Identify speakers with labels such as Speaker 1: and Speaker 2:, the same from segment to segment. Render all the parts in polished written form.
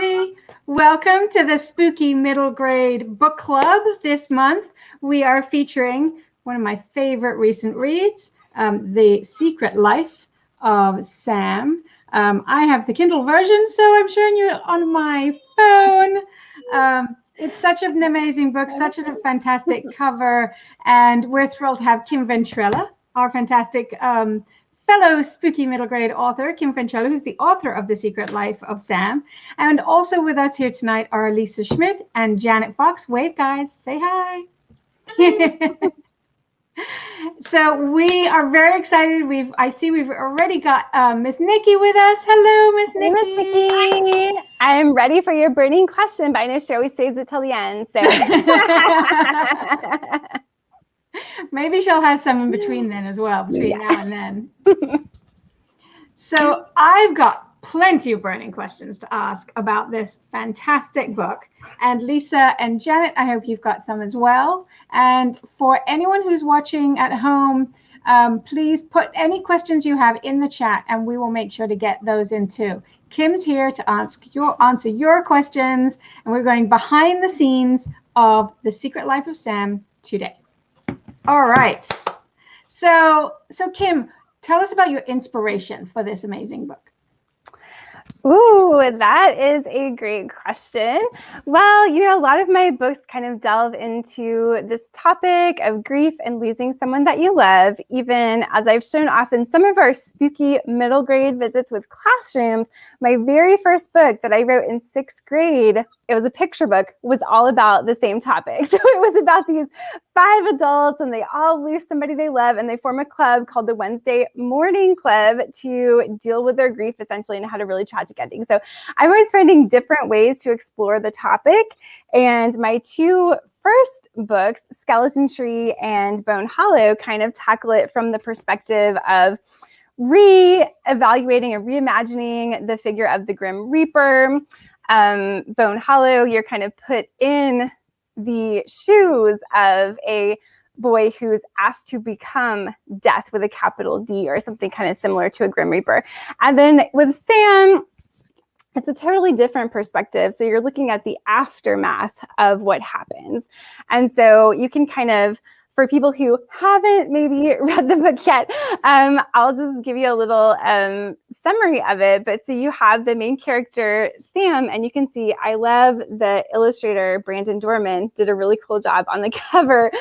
Speaker 1: everybody. Welcome to the Spooky Middle Grade Book Club. This month, we are featuring one of my favorite recent reads, The Secret Life of Sam. I have the Kindle version, so I'm showing you on my phone. It's such an amazing book, such a fantastic cover, and we're thrilled to have Kim Ventrella, our fantastic fellow spooky middle grade author, Kim Ventrella, who's the author of The Secret Life of Sam. And also with us here tonight are Lisa Schmidt and Janet Fox. Wave, guys. Say hi. So we are very excited. I see we've already got Miss Nikki with us. Hello, Miss Nikki.
Speaker 2: Miss Nikki. I'm ready for your burning question, but I know she always saves it till the end. So
Speaker 1: maybe she'll have some in between then as well, now and then. So I've got plenty of burning questions to ask about this fantastic book. And Lisa and Janet, I hope you've got some as well. And for anyone who's watching at home, please put any questions you have in the chat and we will make sure to get those in too. Kim's here to answer your questions, and we're going behind the scenes of The Secret Life of Sam today. All right. So Kim, tell us about your inspiration for this amazing book.
Speaker 2: Ooh, that is a great question. Well, a lot of my books kind of delve into this topic of grief and losing someone that you love, even as I've shown off in some of our spooky middle grade visits with classrooms. My very first book that I wrote in 6th grade, it was a picture book, was all about the same topic. So it was about these 5 adults and they all lose somebody they love and they form a club called the Wednesday Morning Club to deal with their grief essentially and had a really tragic ending. So I'm always finding different ways to explore the topic. And my 2 first books, Skeleton Tree and Bone Hollow, kind of tackle it from the perspective of re-evaluating and reimagining the figure of the Grim Reaper. Bone Hollow, you're kind of put in the shoes of a boy who's asked to become death with a capital D or something kind of similar to a Grim Reaper. And then with Sam, it's a totally different perspective. So you're looking at the aftermath of what happens. And so you can kind of, for people who haven't maybe read the book yet, I'll just give you a little summary of it. But so you have the main character, Sam, and you can see, I love the illustrator, Brandon Dorman, did a really cool job on the cover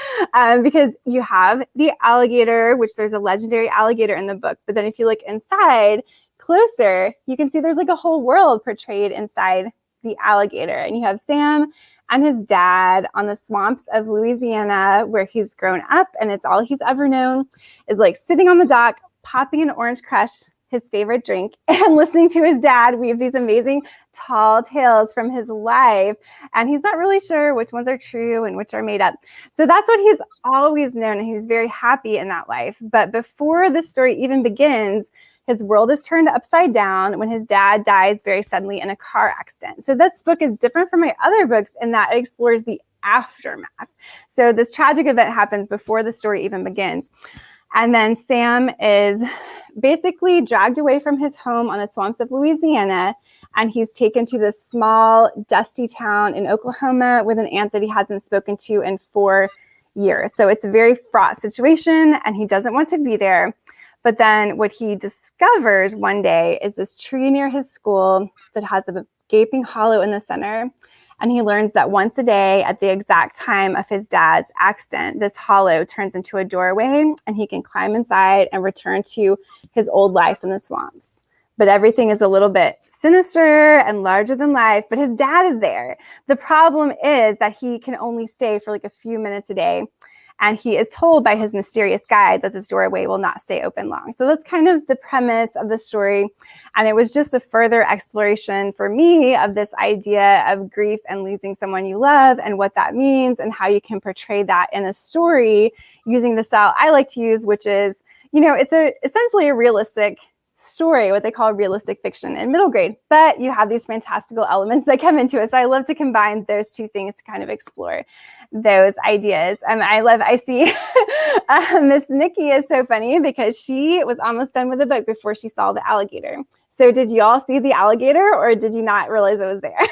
Speaker 2: because you have the alligator, which there's a legendary alligator in the book. But then if you look inside closer, you can see there's like a whole world portrayed inside the alligator. And you have Sam and his dad on the swamps of Louisiana where he's grown up and it's all he's ever known, is like sitting on the dock, popping an Orange Crush, his favorite drink, and listening to his dad weave these amazing tall tales from his life. And he's not really sure which ones are true and which are made up. So that's what he's always known, and he's very happy in that life. But before the story even begins, his world is turned upside down when his dad dies very suddenly in a car accident. So this book is different from my other books in that it explores the aftermath. So this tragic event happens before the story even begins. And then Sam is basically dragged away from his home on the swamps of Louisiana, and he's taken to this small, dusty town in Oklahoma with an aunt that he hasn't spoken to in 4 years. So it's a very fraught situation, and he doesn't want to be there. But then what he discovers one day is this tree near his school that has a gaping hollow in the center. And he learns that once a day at the exact time of his dad's accident, this hollow turns into a doorway and he can climb inside and return to his old life in the swamps. But everything is a little bit sinister and larger than life, but his dad is there. The problem is that he can only stay for like a few minutes a day. And he is told by his mysterious guide that this doorway will not stay open long. So that's kind of the premise of the story. And it was just a further exploration for me of this idea of grief and losing someone you love and what that means and how you can portray that in a story using the style I like to use, which is, it's essentially a realistic story, what they call realistic fiction in middle grade, but you have these fantastical elements that come into it. So I love to combine those 2 things to kind of explore those ideas. I see Miss Nikki is so funny because she was almost done with the book before she saw the alligator. So did you all see the alligator, or did you not realize it was there?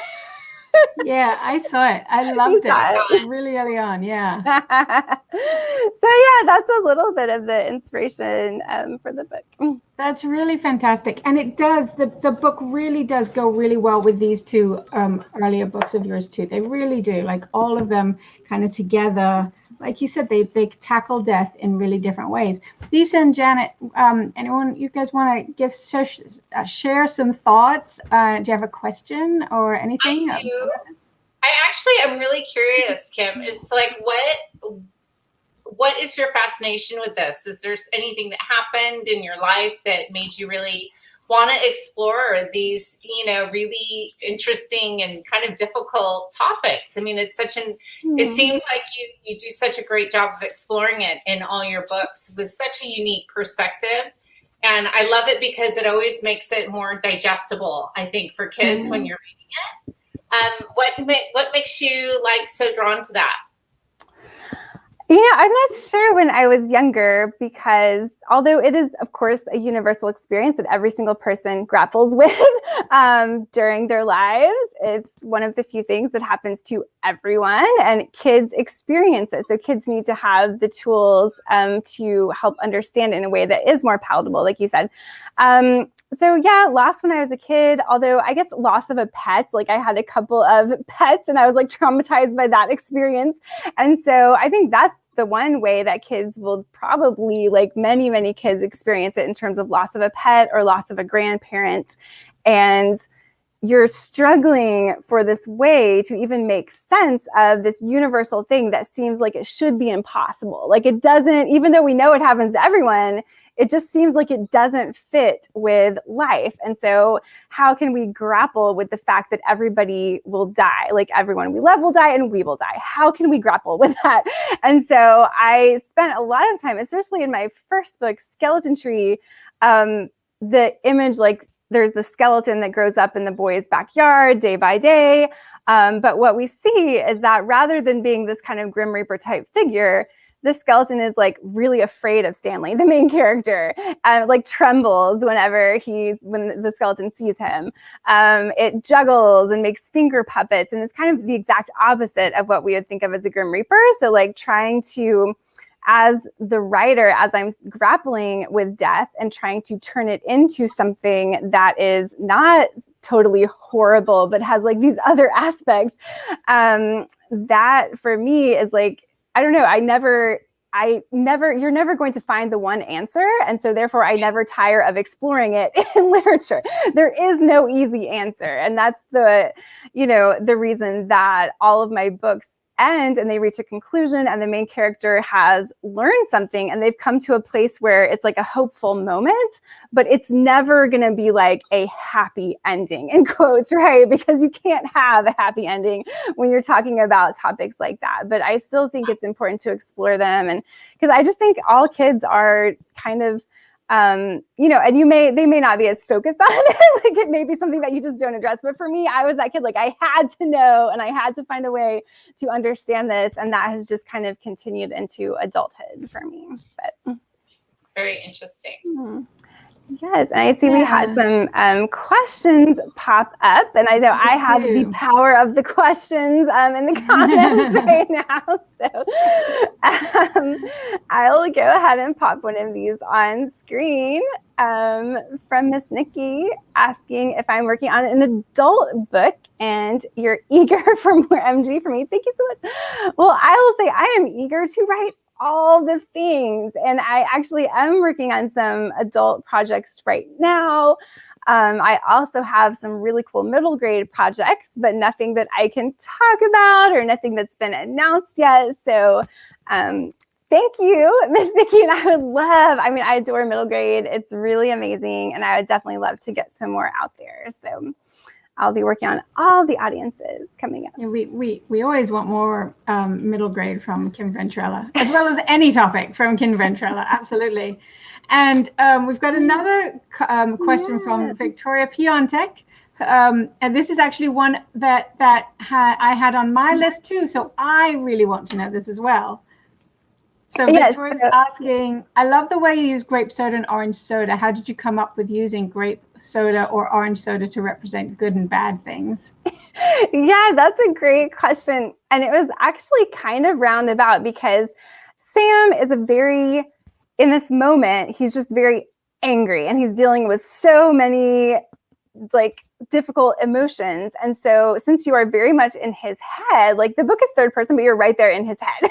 Speaker 1: Yeah, I saw it. I loved it really early on. Yeah.
Speaker 2: So yeah, that's a little bit of the inspiration for the book.
Speaker 1: That's really fantastic. And it does, the book really does go really well with these two earlier books of yours too. They really do. Like all of them kind of together. Like you said, they tackle death in really different ways. Lisa and Janet, anyone, you guys want to share some thoughts? Do you have a question or anything?
Speaker 3: I do. I actually am really curious, Kim. Is like what is your fascination with this? Is there anything that happened in your life that made you really want to explore these, really interesting and kind of difficult topics? I mean, it's it seems like you do such a great job of exploring it in all your books with such a unique perspective. And I love it because it always makes it more digestible, I think, for kids when you're reading it. What makes you so drawn to that?
Speaker 2: I'm not sure when I was younger, because although it is, of course, a universal experience that every single person grapples with during their lives, it's one of the few things that happens to everyone, and kids experience it. So kids need to have the tools to help understand it in a way that is more palatable, like you said. So yeah, loss when I was a kid, although I guess loss of a pet, like I had a couple of pets and I was traumatized by that experience. And so I think that's the one way that kids will probably, many, many kids experience it in terms of loss of a pet or loss of a grandparent. And you're struggling for this way to even make sense of this universal thing that seems like it should be impossible. It doesn't, even though we know it happens to everyone, it just seems like it doesn't fit with life. And so how can we grapple with the fact that everybody will die? Everyone we love will die and we will die. How can we grapple with that? And so I spent a lot of time, especially in my first book, Skeleton Tree, the image, there's the skeleton that grows up in the boy's backyard day by day. But what we see is that rather than being this kind of Grim Reaper type figure, the skeleton is really afraid of Stanley, the main character, trembles when the skeleton sees him. It juggles and makes finger puppets, and it's kind of the exact opposite of what we would think of as a Grim Reaper. So trying to, as the writer, as I'm grappling with death and trying to turn it into something that is not totally horrible, but has these other aspects, that for me is I don't know, you're never going to find the one answer. And so therefore I never tire of exploring it in literature. There is no easy answer. And that's the reason that all of my books end and they reach a conclusion and the main character has learned something and they've come to a place where it's a hopeful moment, but it's never going to be a happy ending, in quotes, right? Because you can't have a happy ending when you're talking about topics like that. But I still think it's important to explore them, and because I just think all kids are kind of and they may not be as focused on it. It may be something that you just don't address. But for me, I was that kid, I had to know and I had to find a way to understand this. And that has just kind of continued into adulthood for me. But
Speaker 3: very interesting.
Speaker 2: Mm-hmm. Yes, and I see we had some questions pop up, and I know I have the power of the questions in the comments right now. So I'll go ahead and pop one of these on screen from Miss Nikki asking if I'm working on an adult book and you're eager for more MG from me. Thank you so much. Well, I will say I am eager to write all the things. And I actually am working on some adult projects right now. I also have some really cool middle grade projects, but nothing that I can talk about or nothing that's been announced yet. So thank you, Miss Nikki. And I adore middle grade. It's really amazing. And I would definitely love to get some more out there. So I'll be working on all the audiences coming up.
Speaker 1: Yeah, we always want more middle grade from Kim Ventrella, as well as any topic from Kim Ventrella, absolutely. And we've got another question from Victoria Piontek. And this is actually one that I had on my list too, so I really want to know this as well. So
Speaker 2: Yes,
Speaker 1: Victoria's asking, I love the way you use grape soda and orange soda. How did you come up with using grape soda or orange soda to represent good and bad things?
Speaker 2: Yeah, that's a great question. And it was actually kind of roundabout because Sam is in this moment, he's just very angry and he's dealing with so many like difficult emotions. And so since you are very much in his head, like the book is third person, but you're right there in his head.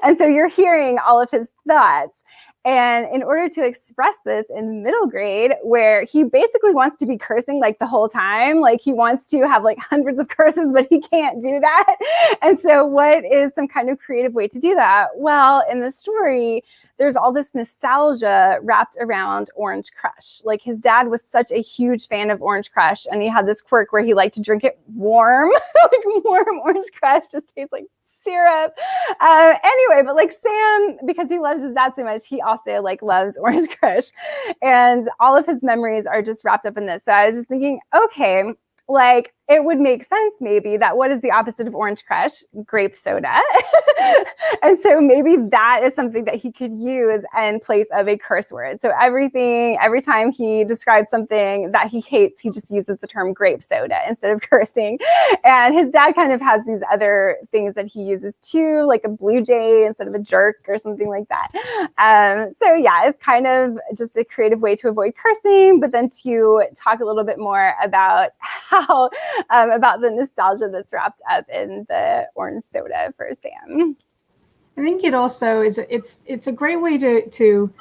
Speaker 2: And so you're hearing all of his thoughts. And in order to express this in middle grade, where he basically wants to be cursing like the whole time, like he wants to have like hundreds of curses, but he can't do that. And so what is some kind of creative way to do that? Well, in the story, there's all this nostalgia wrapped around Orange Crush. Like his dad was such a huge fan of Orange Crush, and he had this quirk where he liked to drink it warm, like warm Orange Crush just tastes like syrup. Anyway, but like Sam, because he loves his dad so much, he also like loves Orange Crush, and all of his memories are just wrapped up in this. So I was just thinking, okay, like it would make sense maybe that what is the opposite of Orange Crush? Grape soda. And so maybe that is something that he could use in place of a curse word. So every time he describes something that he hates, he just uses the term grape soda instead of cursing. And his dad kind of has these other things that he uses too, like a blue jay instead of a jerk or something like that. So yeah, it's kind of just a creative way to avoid cursing, but then to talk a little bit more about how about the nostalgia that's wrapped up in the orange soda for Sam.
Speaker 1: I think it also is, it's a great way to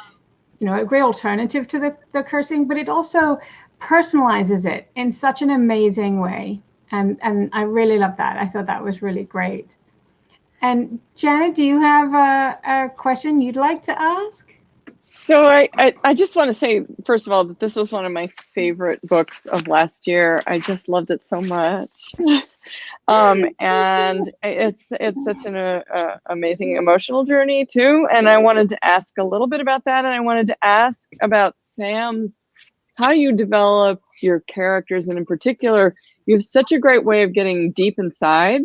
Speaker 1: a great alternative to the cursing, but it also personalizes it in such an amazing way. And I really love that. I thought that was really great. And Janet, do you have a question you'd like to ask?
Speaker 4: So I just want to say, first of all, that this was one of my favorite books of last year. I just loved it so much. And it's such an amazing emotional journey too. And I wanted to ask a little bit about that. And I wanted to ask about Sam's, how you develop your characters. And in particular, you have such a great way of getting deep inside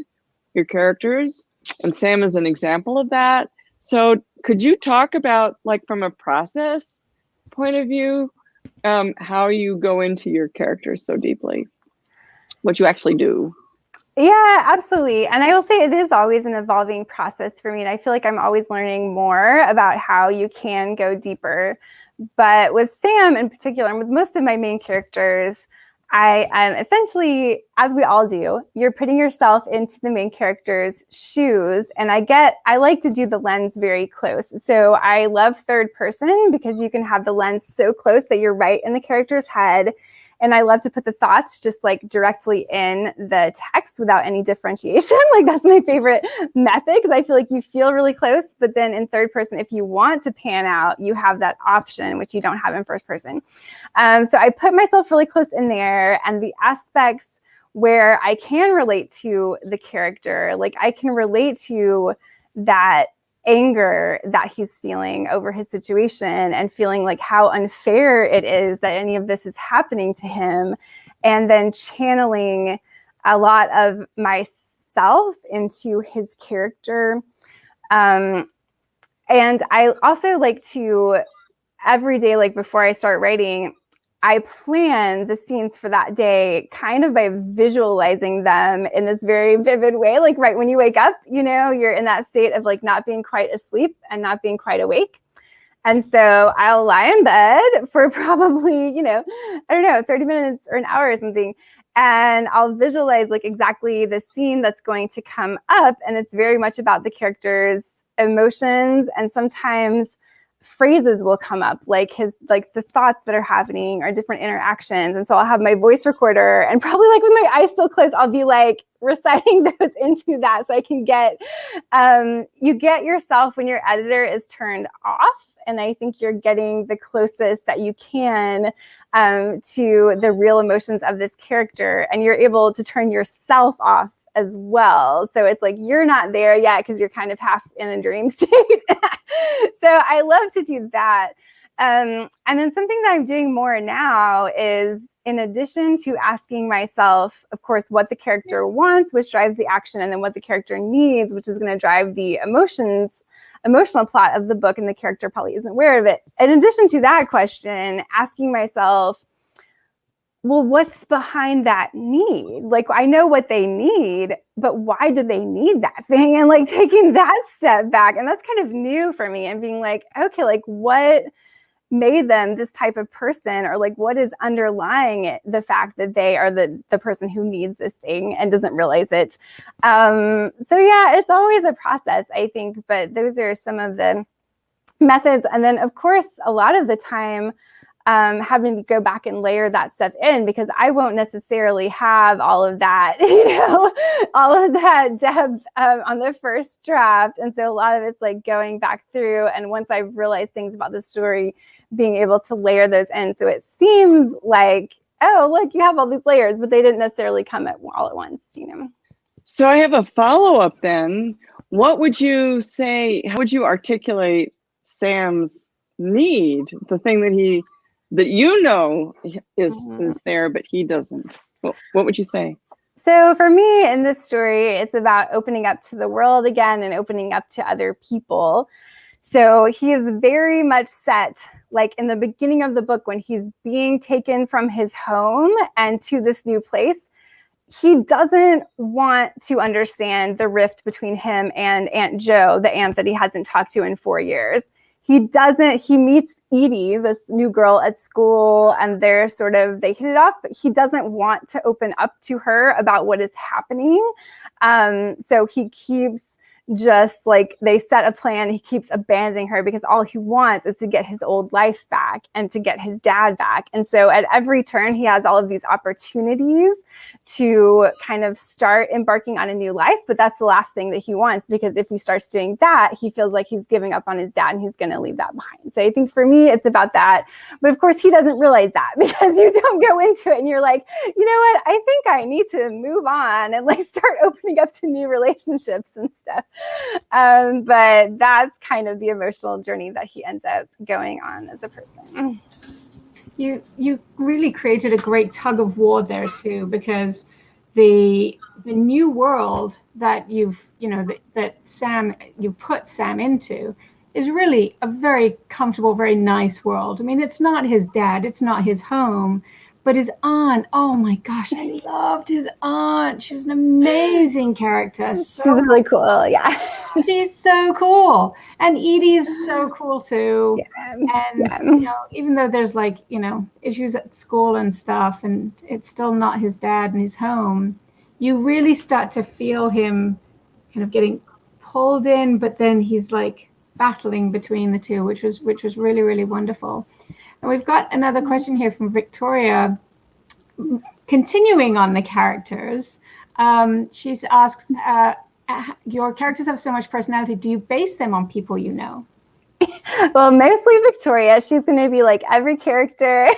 Speaker 4: your characters. And Sam is an example of that. So could you talk about, like, from a process point of view, how you go into your characters so deeply, what you actually do?
Speaker 2: Yeah, absolutely. And I will say it is always an evolving process for me. And I feel like I'm always learning more about how you can go deeper. But with Sam in particular, and with most of my main characters, I am essentially, as we all do, you're putting yourself into the main character's shoes. And I like to do the lens very close. So I love third person because you can have the lens so close that you're right in the character's head. And I love to put the thoughts just like directly in the text without any differentiation. Like that's my favorite method because I feel like you feel really close. But then in third person, if you want to pan out, you have that option, which you don't have in first person. So I put myself really close in there, and the aspects where I can relate to the character, like I can relate to that anger that he's feeling over his situation and feeling like how unfair it is that any of this is happening to him, and then channeling a lot of myself into his character. And I also like to, every day, like before I start writing, I plan the scenes for that day kind of by visualizing them in this very vivid way. Like right when you wake up, you're in that state of like not being quite asleep and not being quite awake. And so I'll lie in bed for probably, 30 minutes or an hour or something. And I'll visualize like exactly the scene that's going to come up. And it's very much about the character's emotions, and sometimes phrases will come up, like the thoughts that are happening or different interactions. And so I'll have my voice recorder, and probably like with my eyes still closed, I'll be like reciting those into that, so I can get, you get yourself when your editor is turned off. And I think you're getting the closest that you can to the real emotions of this character, and you're able to turn yourself off as well. So it's like you're not there yet because you're kind of half in a dream state. So I love to do that. And then something that I'm doing more now is, in addition to asking myself, of course, what the character wants, which drives the action, and then what the character needs, which is going to drive the emotions emotional plot of the book, and the character probably isn't aware of it. In addition to that question, asking myself, well, what's behind that need? Like, I know what they need, but why do they need that thing? And like taking that step back. And that's kind of new for me, and being like, okay, like what made them this type of person, or like what is underlying it, the fact that they are the person who needs this thing and doesn't realize it. So yeah, it's always a process, I think, but those are some of the methods. And then of course, a lot of the time, having to go back and layer that stuff in, because I won't necessarily have all of that, all of that depth on the first draft. And so a lot of it's like going back through, and once I realized things about the story, being able to layer those in. So it seems like, oh, like you have all these layers, but they didn't necessarily come all at once,
Speaker 4: So I have a follow-up then. What would you say, how would you articulate Sam's need, the thing that is there, but he doesn't? What would you say?
Speaker 2: So for me in this story, it's about opening up to the world again and opening up to other people. So he is very much set, like in the beginning of the book, when he's being taken from his home and to this new place, he doesn't want to understand the rift between him and Aunt Jo, the aunt that he hasn't talked to in 4 years. He meets Edie, this new girl at school, and they hit it off, but he doesn't want to open up to her about what is happening. So he keeps just like, they set a plan, he keeps abandoning her because all he wants is to get his old life back and to get his dad back. And so at every turn, he has all of these opportunities to kind of start embarking on a new life, but that's the last thing that he wants, because if he starts doing that, he feels like he's giving up on his dad and he's going to leave that behind. So I think for me, it's about that. But of course, he doesn't realize that, because you don't go into it and you're like, you know what, I think I need to move on and like start opening up to new relationships and stuff. But that's kind of the emotional journey that he ends up going on as a person.
Speaker 1: You really created a great tug of war there too, because the new world that you put Sam into is really a very comfortable, very nice world. I mean, it's not his dad, it's not his home, but his aunt, oh my gosh, I loved his aunt. She was an amazing character.
Speaker 2: She's really cool, yeah.
Speaker 1: She's so cool. And Edie's so cool too.
Speaker 2: Yeah.
Speaker 1: And even though there's like, issues at school and stuff, and it's still not his dad and his home, you really start to feel him kind of getting pulled in, but then he's like battling between the two, which was really, really wonderful. And we've got another question here from Victoria, continuing on the characters. She asks, your characters have so much personality. Do you base them on people you know?
Speaker 2: Well, mostly Victoria. She's going to be like every character.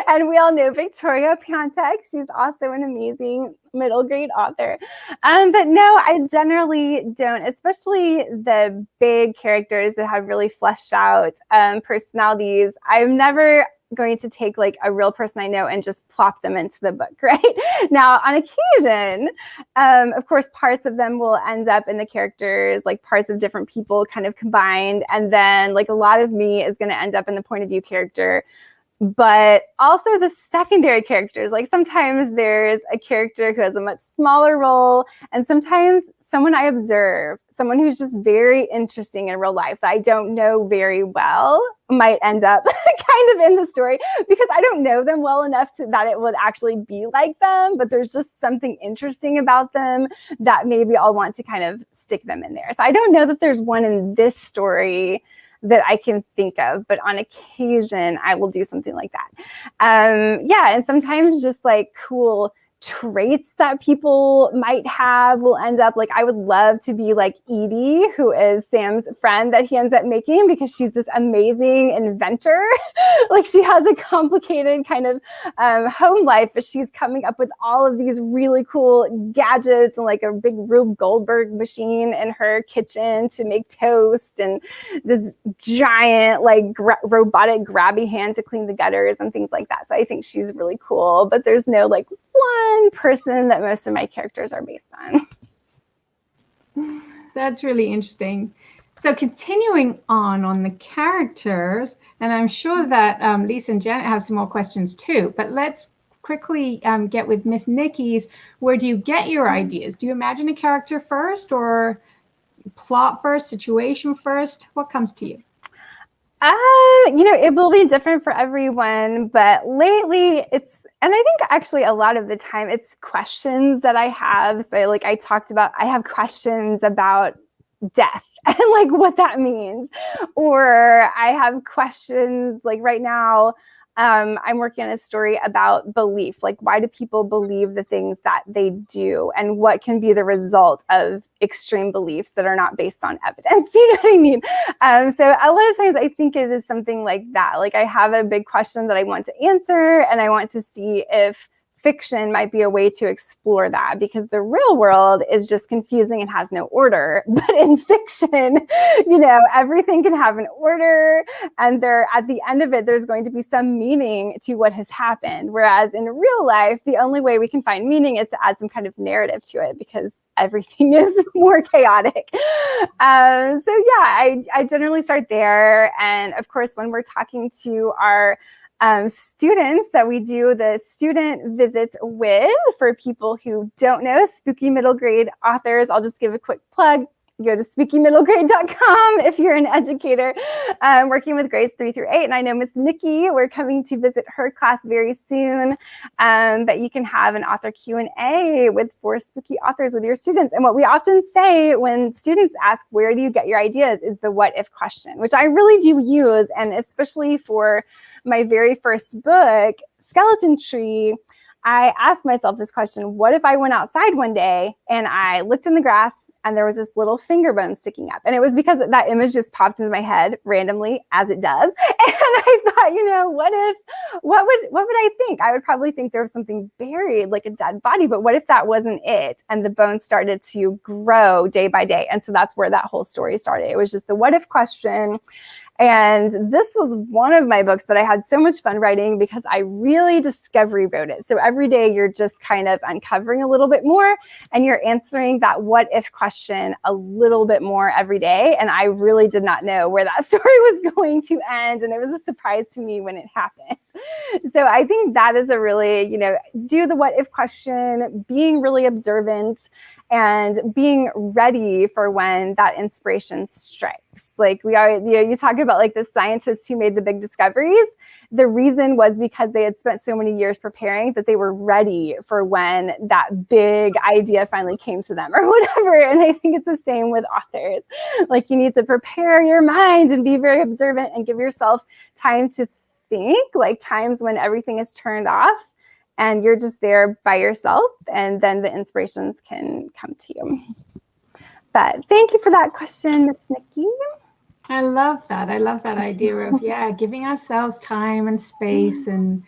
Speaker 2: And we all know Victoria Piantek. She's also an amazing middle grade author. But no, I generally don't, especially the big characters that have really fleshed out personalities. I'm never going to take like a real person I know and just plop them into the book, right? Now, on occasion, of course, parts of them will end up in the characters, like parts of different people kind of combined. And then like a lot of me is going to end up in the point of view character. But also the secondary characters, like sometimes there's a character who has a much smaller role, and sometimes someone I observe, someone who's just very interesting in real life that I don't know very well, might end up kind of in the story, because I don't know them well enough that it would actually be like them, but there's just something interesting about them that maybe I'll want to kind of stick them in there. So I don't know that there's one in this story that I can think of, but on occasion I will do something like that. And sometimes just like cool traits that people might have will end up like, I would love to be like Edie, who is Sam's friend that he ends up making, because she's this amazing inventor. Like she has a complicated kind of home life, but she's coming up with all of these really cool gadgets and like a big Rube Goldberg machine in her kitchen to make toast, and this giant like robotic grabby hand to clean the gutters and things like that. So I think she's really cool, but there's no like one person that most of my characters are based on.
Speaker 1: That's really interesting. So continuing on the characters, and I'm sure that Lisa and Janet have some more questions too, but let's quickly get with Miss Nikki's. Where do you get your ideas? Do you imagine a character first, or plot first, situation first? What comes to you?
Speaker 2: It will be different for everyone, but lately and I think actually a lot of the time it's questions that I have. So like I talked about, I have questions about death and like what that means, or I have questions like right now. I'm working on a story about belief. Like, why do people believe the things that they do, and what can be the result of extreme beliefs that are not based on evidence? You know what I mean? So a lot of times I think it is something like that. Like, I have a big question that I want to answer, and I want to see if fiction might be a way to explore that, because the real world is just confusing and has no order. But in fiction, everything can have an order, and at the end of it, there's going to be some meaning to what has happened. Whereas in real life, the only way we can find meaning is to add some kind of narrative to it, because everything is more chaotic. I generally start there. And of course, when we're talking to our students that we do the student visits with, for people who don't know, Spooky Middle Grade authors, I'll just give a quick plug. Go to spookymiddlegrade.com if you're an educator working with grades 3 through 8. And I know Miss Nikki, we're coming to visit her class very soon. But you can have an author Q&A with 4 spooky authors with your students. And what we often say when students ask, where do you get your ideas, is the what if question, which I really do use. And especially for my very first book, Skeleton Tree, I asked myself this question: what if I went outside one day and I looked in the grass and there was this little finger bone sticking up? And it was because that image just popped into my head randomly, as it does. And I thought, what would I think? I would probably think there was something buried, like a dead body, but what if that wasn't it? And the bone started to grow day by day. And so that's where that whole story started. It was just the what if question. And this was one of my books that I had so much fun writing, because I really discovery wrote it. So every day you're just kind of uncovering a little bit more, and you're answering that what if question a little bit more every day. And I really did not know where that story was going to end. And it was a surprise to me when it happened. So I think that is a really, do the what if question, being really observant, and being ready for when that inspiration strikes. Like we are, you talk about like the scientists who made the big discoveries. The reason was because they had spent so many years preparing, that they were ready for when that big idea finally came to them or whatever. And I think it's the same with authors. Like, you need to prepare your mind and be very observant and give yourself time to think, like times when everything is turned off and you're just there by yourself, and then the inspirations can come to you. But thank you for that question, Miss Nikki.
Speaker 1: I love that. I love that idea of, giving ourselves time and space, and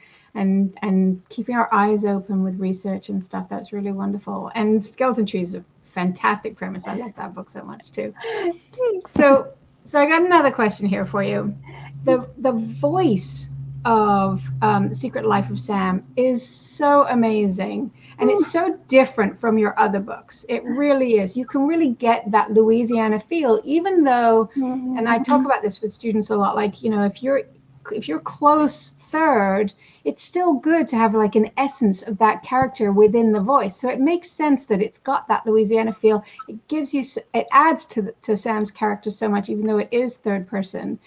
Speaker 1: keeping our eyes open with research and stuff. That's really wonderful. And Skeleton Tree is a fantastic premise. I love that book so much too.
Speaker 2: Thanks.
Speaker 1: So I got another question here for you. The voice of The Secret Life of Sam is so amazing, and it's so different from your other books. It really is. You can really get that Louisiana feel, even though, and I talk about this with students a lot, like, if you're close third, it's still good to have like an essence of that character within the voice. So it makes sense that it's got that Louisiana feel. It adds to Sam's character so much, even though it is third person.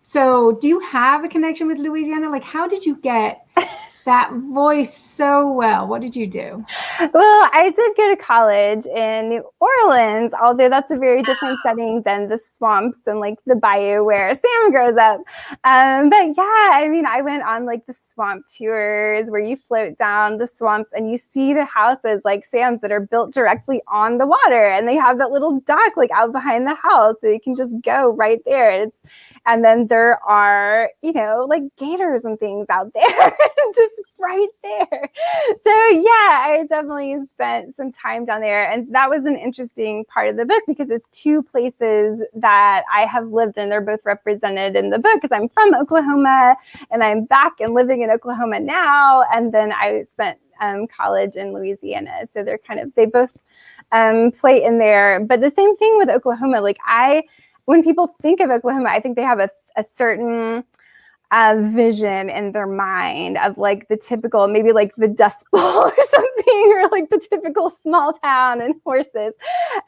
Speaker 1: So do you have a connection with Louisiana? Like, how did you get that voice so well? What did you do?
Speaker 2: Well, I did go to college in New Orleans, although that's a very different setting than the swamps and like the bayou where Sam grows up. But yeah, I went on like the swamp tours where you float down the swamps and you see the houses like Sam's that are built directly on the water, and they have that little dock like out behind the house, so you can just go right there. And then there are, like gators and things out there, just right there. So yeah, I definitely spent some time down there. And that was an interesting part of the book, because it's 2 places that I have lived in. They're both represented in the book, because I'm from Oklahoma and I'm back and living in Oklahoma now. And then I spent college in Louisiana. So they both play in there. But the same thing with Oklahoma. Like, I when people think of Oklahoma, I think they have a certain vision in their mind of like the typical, maybe like the Dust Bowl or something, or like the typical small town and horses.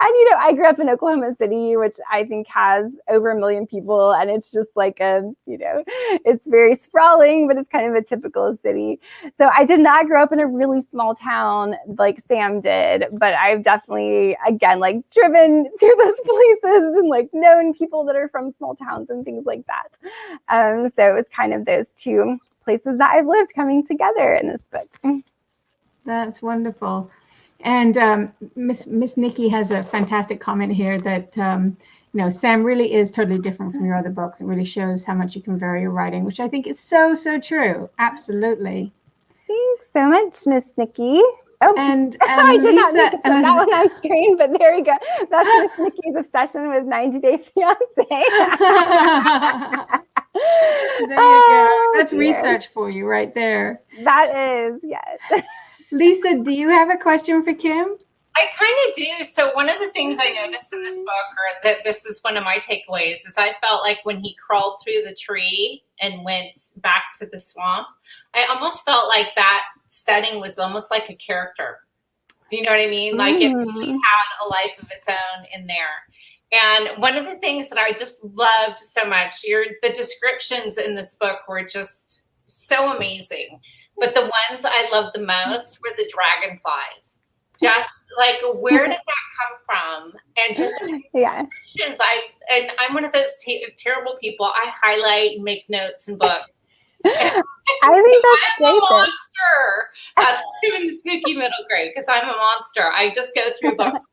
Speaker 2: And, you know, I grew up in Oklahoma City, which I think has over 1 million people. And it's just like a, you know, it's very sprawling, but it's kind of a typical city. So I did not grow up in a really small town like Sam did, but I've definitely, again, like driven through those places and like known people that are from small towns and things like that. So it was kind of those two places that I've lived coming together in this book.
Speaker 1: That's wonderful. And Miss Nikki has a fantastic comment here that, you know, Sam really is totally different from your other books. It really shows how much you can vary your writing, which I think is so, so true. Absolutely.
Speaker 2: Thanks so much, Miss Nikki. Oh,
Speaker 1: and
Speaker 2: I did not need to put
Speaker 1: Lisa,
Speaker 2: that one on screen, but there we go. That's Miss Nikki's obsession with 90 Day Fiance.
Speaker 1: There you go. That's research for you right there.
Speaker 2: That is, yes.
Speaker 1: Lisa, do you have a question for Kim?
Speaker 3: I kind of do. So one of the things I noticed in this book, or that this is one of my takeaways, is I felt like when he crawled through the tree and went back to the swamp, I almost felt like that setting was almost like a character. Do you know what I mean? Like it really had a life of its own in there. And one of the things that I just loved so much, the descriptions in this book were just so amazing. But the ones I loved the most were the dragonflies. Just like, where did that come from? And just descriptions. I'm one of those terrible people. I highlight and make notes in books.
Speaker 2: I think that's
Speaker 3: I'm a monster. That's in the spooky middle grade because I'm a monster. I just go through books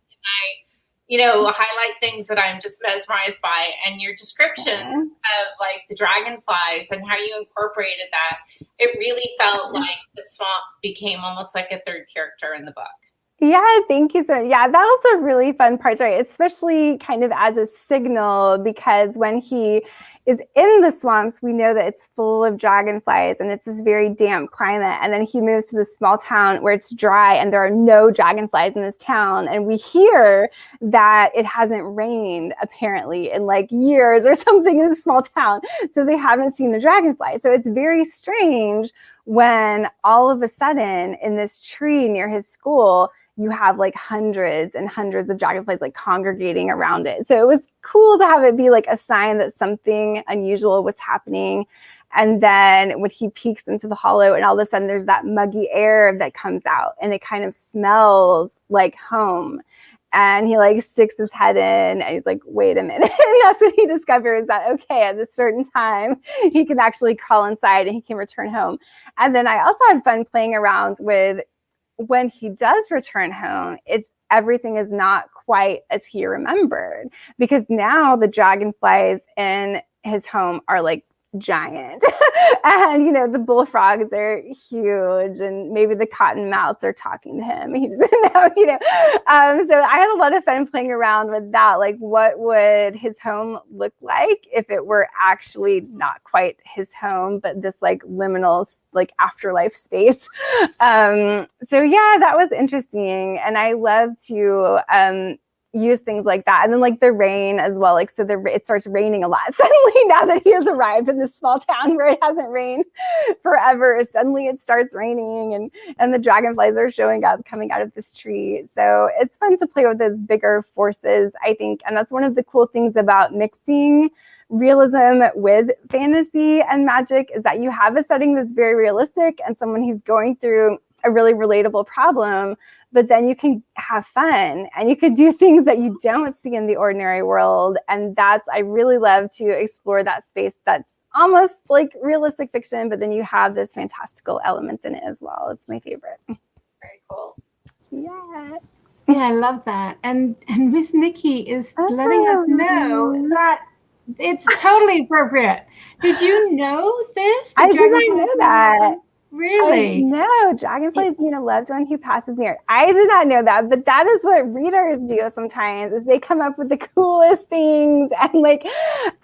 Speaker 3: and I highlight things that I'm just mesmerized by. And your descriptions of like the dragonflies and how you incorporated that, it really felt like the swamp became almost like a third character in the book.
Speaker 2: Yeah, thank you so much. Yeah, that was a really fun part, right? Especially kind of as a signal, because when he is in the swamps, we know that it's full of dragonflies and it's this very damp climate. And then he moves to this small town where it's dry and there are no dragonflies in this town. And we hear that it hasn't rained apparently in like years or something in this small town. So they haven't seen a dragonfly. So it's very strange when all of a sudden in this tree near his school, you have like hundreds and hundreds of dragonflies like congregating around it. So it was cool to have it be like a sign that something unusual was happening. And then when he peeks into the hollow and all of a sudden there's that muggy air that comes out and it kind of smells like home. And he like sticks his head in and he's like, wait a minute. And that's when he discovers that, okay, at this certain time, he can actually crawl inside and he can return home. And then I also had fun playing around with when he does return home, everything is not quite as he remembered, because now the dragonflies in his home are like giant. And, you know, the bullfrogs are huge and maybe the cottonmouths are talking to him. He doesn't know, you know. So I had a lot of fun playing around with that. Like, what would his home look like if it were actually not quite his home, but this like liminal, like afterlife space? So yeah, that was interesting. And I love to, use things like that. And then like the rain as well. Like, so it starts raining a lot suddenly now that he has arrived in this small town where it hasn't rained forever. Suddenly it starts raining and the dragonflies are showing up, coming out of this tree. So it's fun to play with those bigger forces, I think. And that's one of the cool things about mixing realism with fantasy and magic, is that you have a setting that's very realistic and someone who's going through a really relatable problem, but then you can have fun and you can do things that you don't see in the ordinary world. And I really love to explore that space that's almost like realistic fiction, but then you have this fantastical elements in it as well. It's my favorite.
Speaker 3: Very cool.
Speaker 2: Yeah.
Speaker 1: Yeah, I love that. And Miss Nikki is letting us know that it's totally appropriate. Did you know this?
Speaker 2: I did not know that.
Speaker 1: Really?
Speaker 2: No, dragonflies mean a loved one who passes near. I did not know that, but that is what readers do sometimes, is they come up with the coolest things. And like,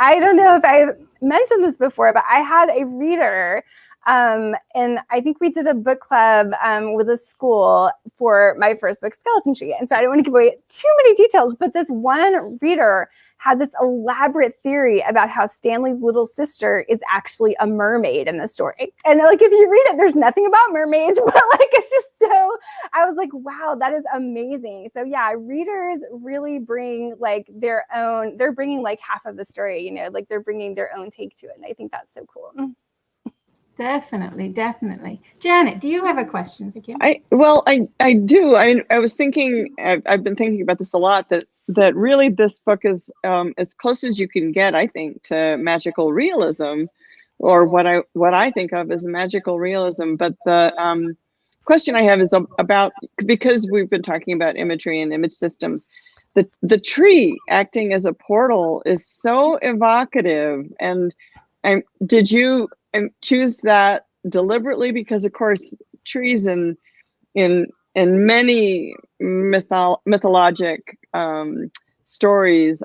Speaker 2: I don't know if I've mentioned this before, but I had a reader And I think we did a book club with a school for my first book, Skeleton Tree. And so I don't want to give away too many details, but this one reader had this elaborate theory about how Stanley's little sister is actually a mermaid in the story. And like, if you read it, there's nothing about mermaids, but like, it's just so, I was like, wow, that is amazing. So yeah, readers really bring like their own, they're bringing like half of the story, you know, like they're bringing their own take to it. And I think that's so cool.
Speaker 1: Definitely, definitely. Janet, do you have a question for Kim?
Speaker 4: I do. I was thinking, I've been thinking about this a lot, that really this book is as close as you can get, I think, to magical realism, or what I think of as magical realism. But the question I have is about, because we've been talking about imagery and image systems, the tree acting as a portal is so evocative. And did you choose that deliberately? Because of course trees in many mythologic stories